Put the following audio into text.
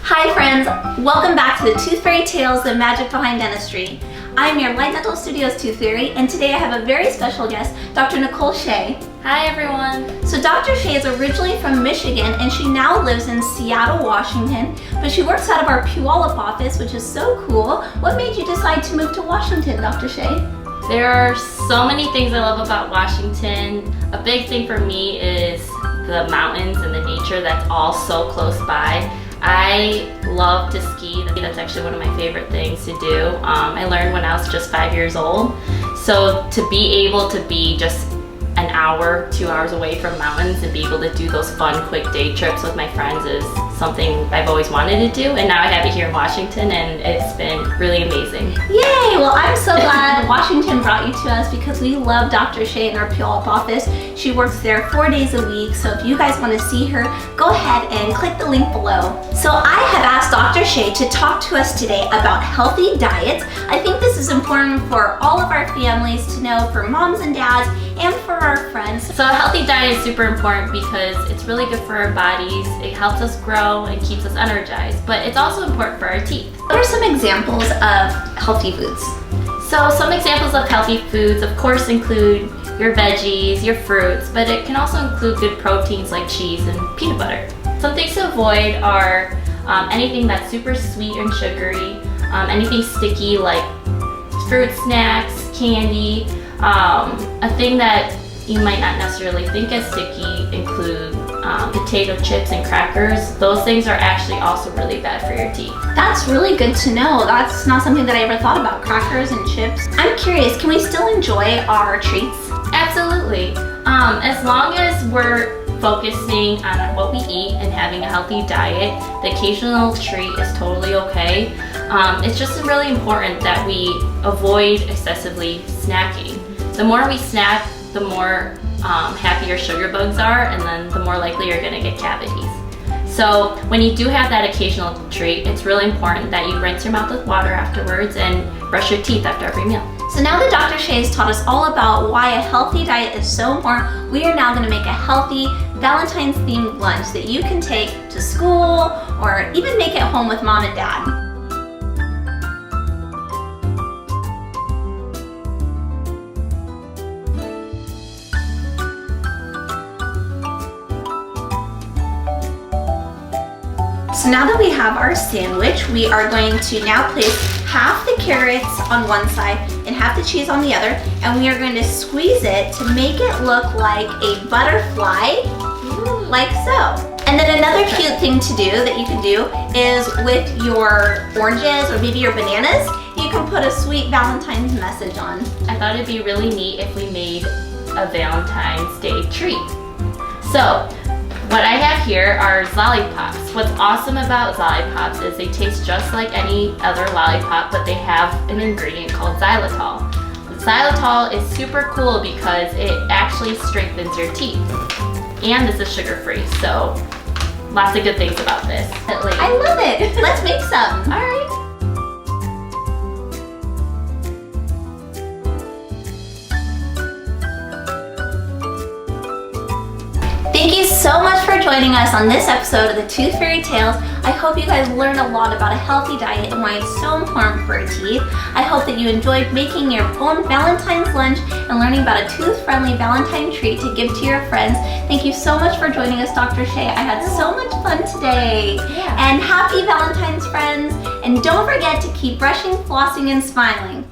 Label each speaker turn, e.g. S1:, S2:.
S1: Hi friends, welcome back to the Tooth Fairy Tales, the magic behind dentistry. I'm your Light Dental Studios Tooth Fairy, and today I have a very special guest, Dr. Hsieh.
S2: Hi everyone.
S1: So Dr. Hsieh is originally from Michigan and she now lives in Seattle, Washington, but she works out of our Puyallup office, which is so cool. What made you decide to move to Washington, Dr. Hsieh?
S2: There are so many things I love about Washington. A big thing for me is the mountains and the nature that's all so close by. I love to ski. That's actually one of my favorite things to do. I learned when I was just 5 years old. So to be able to be just an hour, 2 hours away from mountains and be able to do those fun, quick day trips with my friends is something I've always wanted to do. And now I have it here in Washington and it's been really amazing.
S1: Yay! Well, I'm so glad Washington brought you to us because we love Dr. Hsieh in our Puyallup office. She works there 4 days a week, so if you guys want to see her, go ahead and click the link below. So I have asked Dr. Hsieh to talk to us today about healthy diets. I think this is important for all of our families to know, for moms and dads, and for our friends.
S2: So a healthy diet is super important because it's really good for our bodies. It helps us grow and keeps us energized, but it's also important for our teeth.
S1: What are some examples of healthy foods?
S2: So some examples of healthy foods, of course, include your veggies, your fruits, but it can also include good proteins like cheese and peanut butter. Some things to avoid are anything that's super sweet and sugary, anything sticky like fruit snacks, candy. A thing that you might not necessarily think is sticky include potato chips and crackers. Those things are actually also really bad for your teeth.
S1: That's really good to know. That's not something that I ever thought about, crackers and chips. I'm curious, can we still enjoy our treats?
S2: Absolutely. As long as we're focusing on what we eat and having a healthy diet, the occasional treat is totally okay. It's just really important that we avoid excessively snacking. The more we snack, the more happy your sugar bugs are, and then the more likely you're gonna get cavities. So when you do have that occasional treat, it's really important that you rinse your mouth with water afterwards and brush your teeth after every meal.
S1: So now that Dr. Hsieh has taught us all about why a healthy diet is so important, we are now going to make a healthy Valentine's themed lunch that you can take to school or even make at home with mom and dad. So now that we have our sandwich, we are going to now place half the carrots on one side and half the cheese on the other, and we are going to squeeze it to make it look like a butterfly, like so. And then another cute thing to do that you can do is with your oranges or maybe your bananas, you can put a sweet Valentine's message on.
S2: I thought it'd be really neat if we made a Valentine's Day treat. So, what I have here are lollipops. What's awesome about lollipops is they taste just like any other lollipop, but they have an ingredient called xylitol. Xylitol is super cool because it actually strengthens your teeth. And this is sugar-free, so lots of good things about this.
S1: I love it. Let's make some.
S2: All right.
S1: Thank you so much for joining us on this episode of the Tooth Fairy Tales. I hope you guys learned a lot about a healthy diet and why it's so important for our teeth. I hope that you enjoyed making your own Valentine's lunch and learning about a tooth-friendly Valentine treat to give to your friends. Thank you so much for joining us, Dr. Hsieh. I had so much fun today.
S2: Yeah.
S1: And happy Valentine's, friends. And don't forget to keep brushing, flossing, and smiling.